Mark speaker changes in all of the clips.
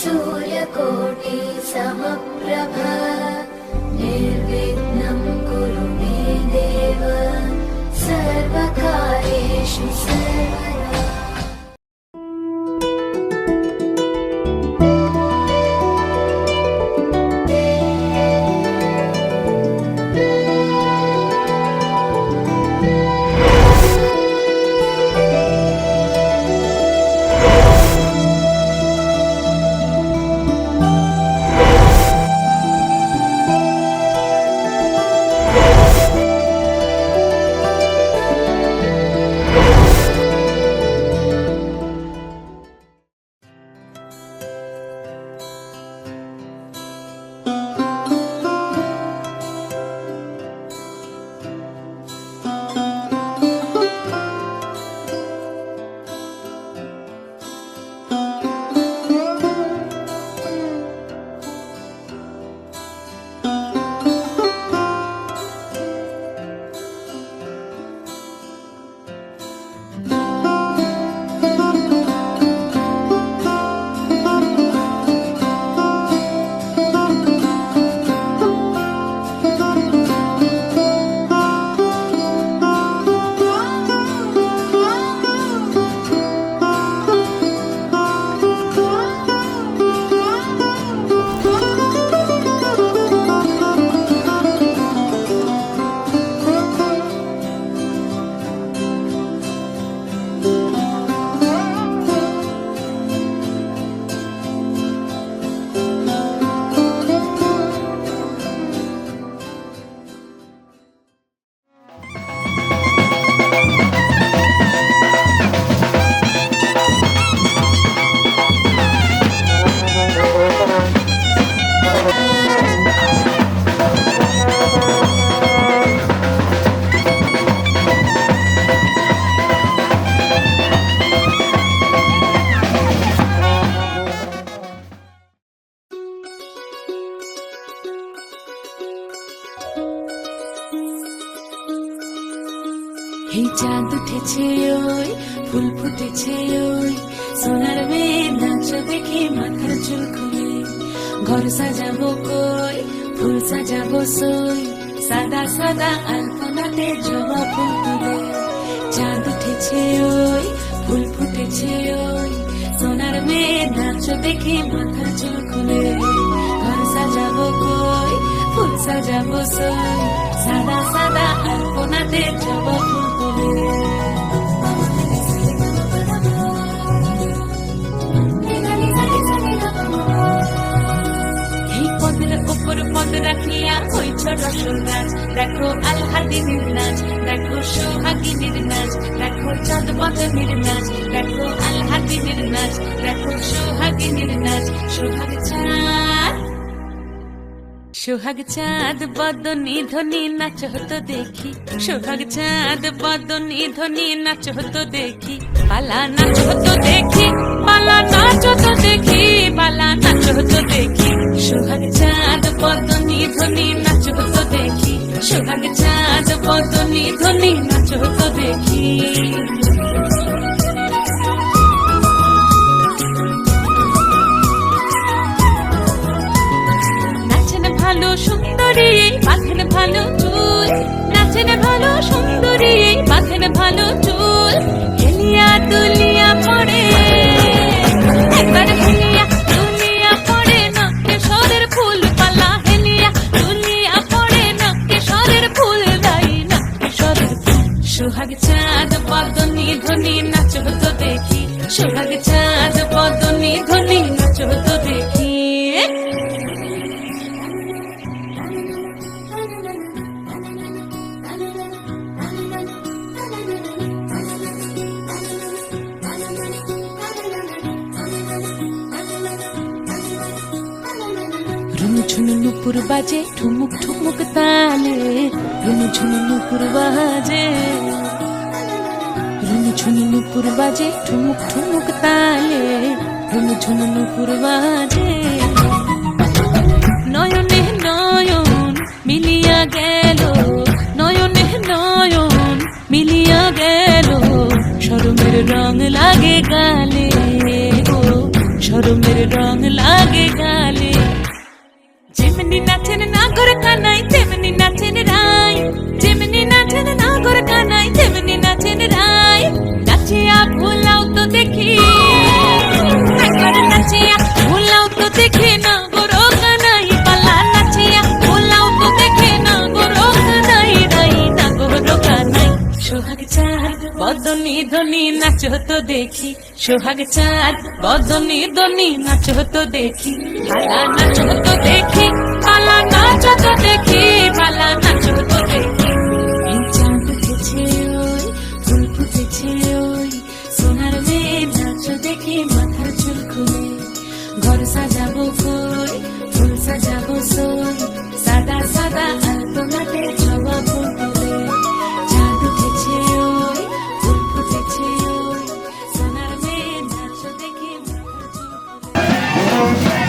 Speaker 1: सूर्यकोटि समप्रभ निर्विघ्नं कुरु मे देव सर्वकार्येषु सर्वदा।
Speaker 2: এই চাঁদ উঠেছে ওই ফুল ফুটেছে ওই সোনার মেয়ে নাচ দেখে মাথার চুল খুলে ঘর সাজাবো কই ফুল সাজাবো সই সাদা সাদা আলপনাতে জবা ফুল তুলে চাঁদ উঠেছে ওই ফুল ফুটেছে ওই সোনার মেয়ে নাচ দেখে মাথার চুল খুলে ঘর সাজাবো কই ফুল সাজাবো সই সাদা সাদা আলপনাতে জবা ফুল তুলে পদ রাখিয়া হইছ রসুল গাছ দেখো আলহাদিনীর নাচ দেখো সোহাগিনীর নাচ দেখো চাঁদ বদনীর নাচ দেখো আলহাদিনীর নাচ দেখো সোহাগিনীর নাচ সোহাগ চাঁদ বদনী ধ্বনি নাচ হতো দেখি সোহাগ চাঁদ বদনী ধ্বনি নাচ হতো দেখি পালা নাচ হতো দেখি পালা নাচ হতো দেখি পালা নাচ হতো দেখি সোহাগ চাঁদ বদনী ধ্বনি নাচ হতো দেখি সোহাগ চাঁদ বদনী ধ্বনি নাচ হতো দেখি ভালো সুন্দরী বাঁধেন ভালো চুল নাচেন ভালো সুন্দরী বাঁধেন ভালো চুল হেলিয়া দুলিয়া পড়ে একবার হেলিয়া দুলিয়া পড়ে নকে সরের ফুল পালা হেলিয়া দুলিয়া পড়ে নকে সরের ফুল দাই নকে সরের ফুল সোহাগ চাঁদ বদনী ধ্বনি নাচ হতো দেখি সোহাগ চাঁদ বদনী ধ্বনি নাচ হতো দেখি ঝুনু নুপুর বাজে ঠুমুক ঠুমুক তালে রুনু ঝুনু নুপুর বাজে রুনু ঝুনু নুপুর বাজে ঠুমুক ঠুমুক তালে রুনু ঝুনু নুপুর বাজে নয়নে নয়ন মিলিয়া গেল নয়নে নয়ন মিলিয়া গেল শরমের রং লাগে গালে গো তোমার রং লাগে গালে যেমনি নাচেন নাগর কানাই তেমনি নাচেন রাই যেমনি নাচেন নাগর কানাই তেমনি নাচেন রাই নাচিয়া ভুলাও তো দেখি একবার নাচিয়া ভুলাও তো দেখি নাগর কানাই পালা নাচিয়া ভুলাও তো দেখি নাগর কানাই রাই নাগর কানাই সোহাগ চাঁদ বদনি ধনি নাচো তো দেখি সোহাগ চাঁদ বদনি ধনি নাচো তো দেখি পালা নাচো তো দেখি পালা নাচো তো দেখি পালা নাচো তো দেখি এই চাঁদ উঠেছে ওই ফুল ফুটেছে ওই সোনার মেয়ে নাচো দেখি মাথার চুল খুলে ঘর সাজাবো কই ফুল সাজাবো সই সাদা সাদা আলপনাতে জবা ফুল তুলে চাঁদ উঠেছে ওই ফুল ফুটেছে ওই সোনার মেয়ে নাচো দেখি মাথার চুল খুলে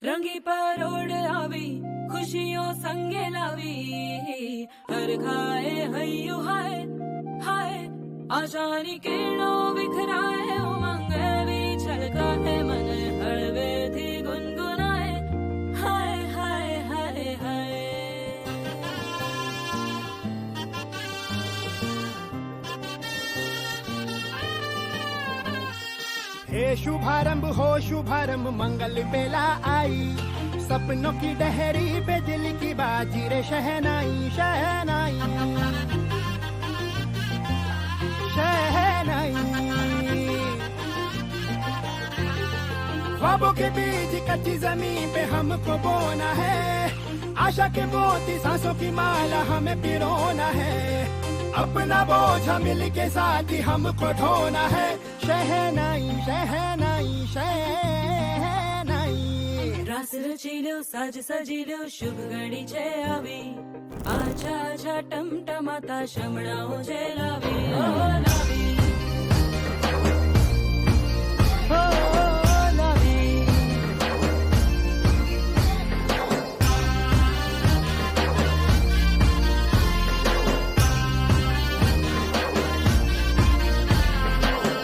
Speaker 2: रंगी परोड़ आवी खुशियों संगे लावी हर खाए हयू हाय हाय आशानी किरणों बिखराए उमंग भी छलकाए मन हड़वे थी गुनगुनाए हाय हाय हाय हाय
Speaker 3: हे शुभारंभ हो शुभारंभ मंगल बेला आई सपनों की डहरी पे दिल की बाजी रे शहनाई शहनाई शहनाई ख्वाबों के बीज कच्ची जमीन पे हमको बोना है आशा के मोती सांसों की माला हमें पिरोना है अपना बोझ मिल के साथ ही हमको ढोना है शहनाई शहनाई शहनाई
Speaker 2: रास रचिलो साज सजिलो शुभ घड़ी છે આવી આછા આછા ટમટમાતા શમણાઓ છે લાવી ઓ લાવી
Speaker 3: हो लावी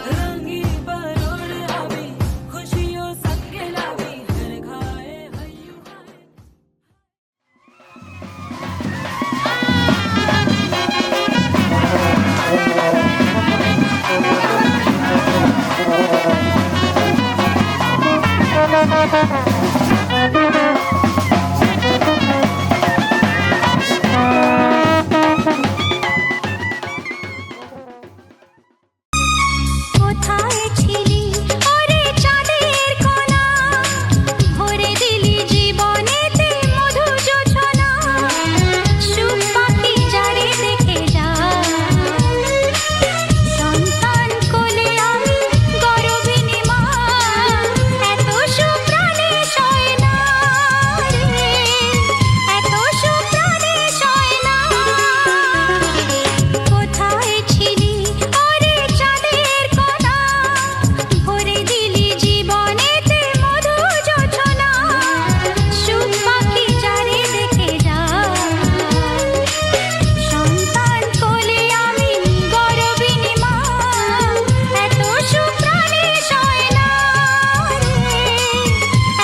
Speaker 2: રંગી પરોળ આવી ખુશીઓ સંગે લાવી હર ઘાએ હૈયું હાય
Speaker 4: কোথায় ছিলি ওরে চাঁদের কোনা ভরে দিলি জীবনেতে মধু যোছনা সুখ পাখি যারে দেখে যা সন্তান কোলে আমি গর্বিণী মা এত সুখ প্রাণে সয় না রে এত সুখ প্রাণে সয় না কোথায় ছিলি ওরে চাঁদের কোনা ভরে দিলি জীবনেতে মধু যোছনা সুখ পাখি যারে দেখে যা সন্তান কোলে আমি গর্বিণী মা এত সুখ প্রাণে সয় না রে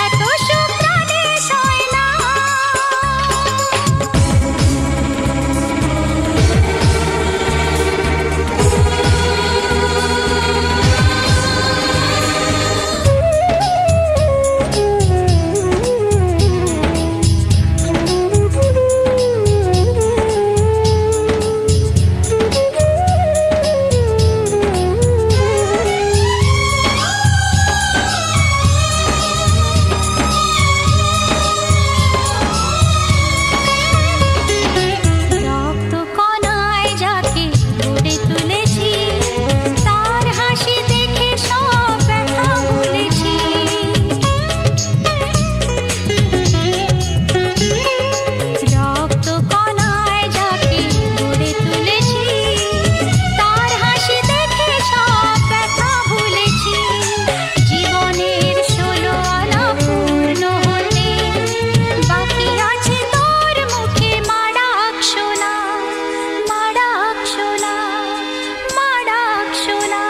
Speaker 4: এত সুখ প্রাণে সয় না রক্ত কণায় যাকে গড়ে তুলেছি তার হাসি দেখে সব ব্যথা ভুলেছি রক্ত কণায় যাকে গড়ে তুলেছি তার হাসি দেখে সব ব্যথা ভুলেছি জীবনের 16 আনা পূর্ণ হতে বাকি আছে তোর মুখে মাডাক শোনা মাডাক শোনা মাডাক শোনা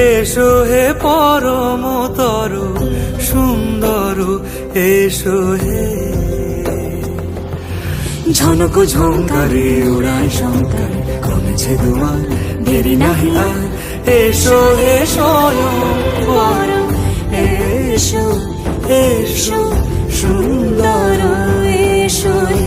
Speaker 5: এসো হে পরমতর সুন্দর, এসো হে। ঝনক ঝঙ্কারে ওড়ায় শঙ্কারে, কমেছে দুয়ার দেরি নাহি আর। এসো হে স্বয়ং পরম, এসো এসো সুন্দর, এসো হে।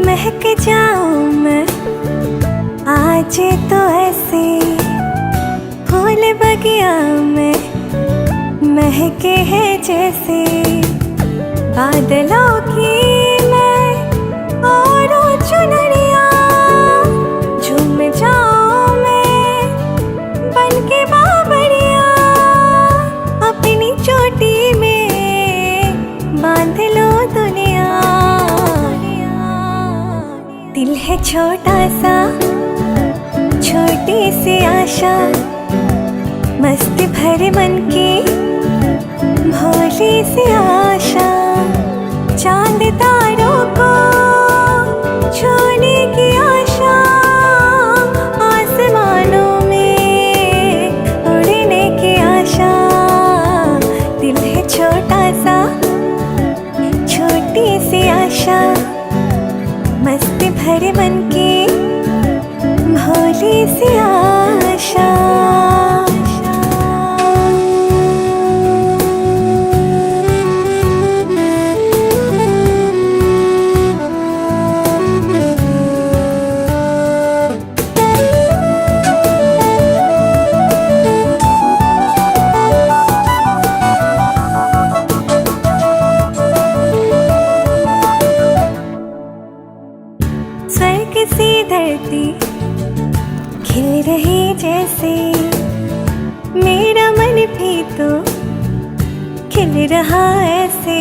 Speaker 4: महक जाऊं मैं आज तो ऐसे, फूल बगिया में महके हैं जैसे, बादलों की मैं और चुनरिया, झूम जाऊं मैं बन के बाबरिया, अपनी चोटी में बांध लो दुनिया। दिल है छोटा सा, छोटी सी आशा, मस्ती भरे मन की भोली सी आशा, चांद तारों को छूने की आशा, आसमानों में उड़ने की आशा। दिल है छोटा सा, छोटी सी आशा, मस्ती भरे मन की भोली सी आशा। स्वर्ग सी धरती खिल रही जैसे, मेरा मन भी तो खिल रहा ऐसे,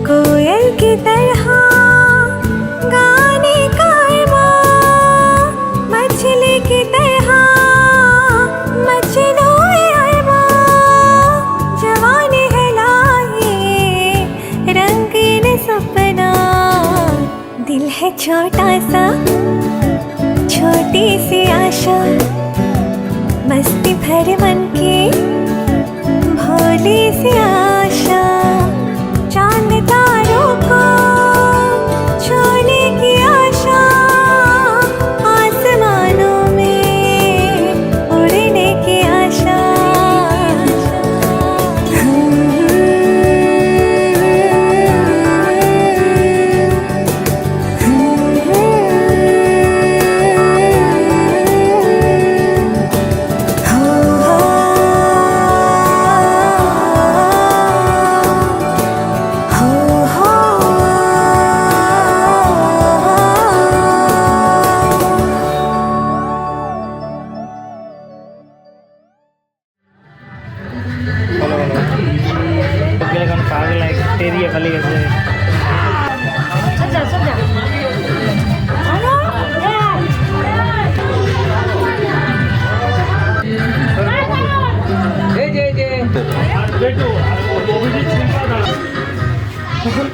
Speaker 4: कोयल की तरह गाने का अरमां, मछली की तरह मचलो अरमां, जवानी है लाए रंगीन सपना। दिल है छोटा सा, छोटी सी आशा, मस्ती भरे मन की भोली सी आशा, चांद तारों को छूने की आशा, आसमानों में उड़ने की आशा।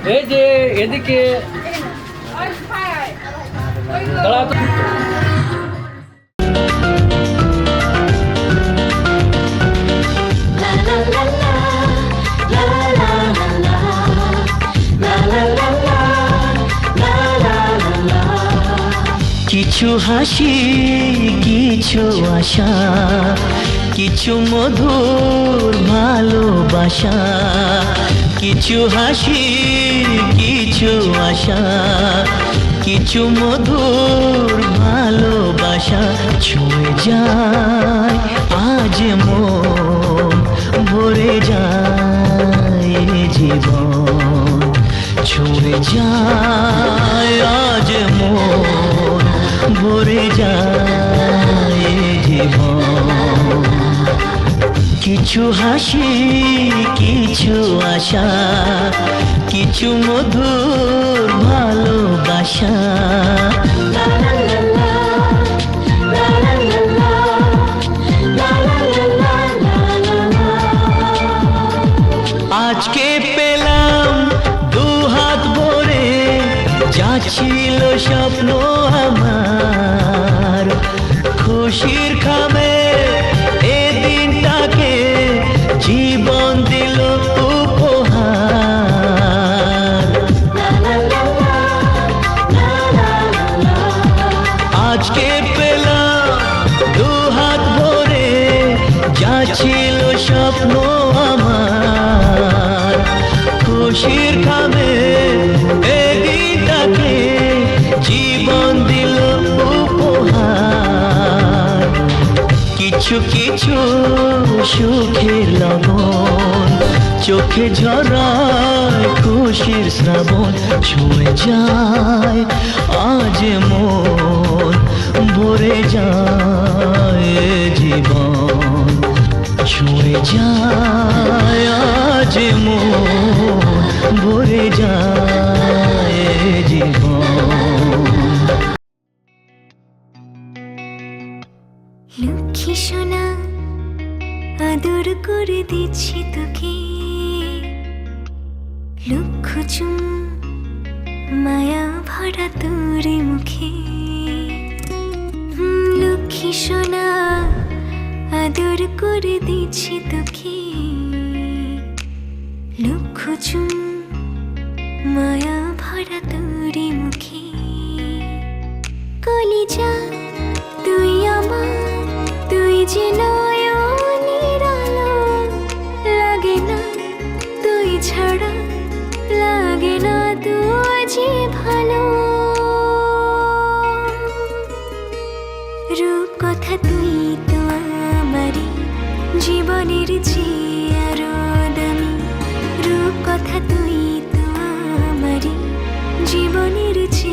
Speaker 6: এই যে এদিকে দাঁড়াও তো।
Speaker 7: কিছু হাসি কিছু আশা কিছু মধুর ভালোবাসা কিছু হাসি কিছু আশা কিছু মধুর ভালোবাসা ছুঁয়ে যায় আজ মন ভরে যায় জীবন ছুঁয়ে যায় আজ মন ভরে যায় জীবন কিছু হাসি কিছু আশা কিছু মধুর ভালোবাসা আজকে পেলাম দু হাত ভরে যা ছিল স্বপ্ন আমার খুশির খামে এ দিনটাকে জীবন দিল উপহার আজকে পেলাম দু হাত ভরে যা ছিল স্বপ্ন আমার খুশির খামে এ দিনটাকে জীবন দিল উপহার কিছু কিছু সুখের লবণ চোখে ঝরায় খুশির শ্রাবণ ছুঁয়ে যায় আজ মন ভরে যায় জীবন ছুঁয়ে যায় আজ মন ভরে যায় জীবন
Speaker 4: লক্ষ্মী সোনা আদর করে দিচ্ছি তোকে লক্ষ চুম মায়া ভরা তোর মুখে লক্ষ্মী সোনা আদর করে দিচ্ছি তোকে লক্ষ চুম মায়া ভরা তোর মুখে কলিজা তুই আমার তুই যে নয়নের আলো লাগে না তুই ছাড়া লাগে না তুই যে ভালো রূপ কথা তুই তো আমারই জীবনের চেয়ে আরো দামি রূপ কথা তুই তো আমারই জীবনের চেয়ে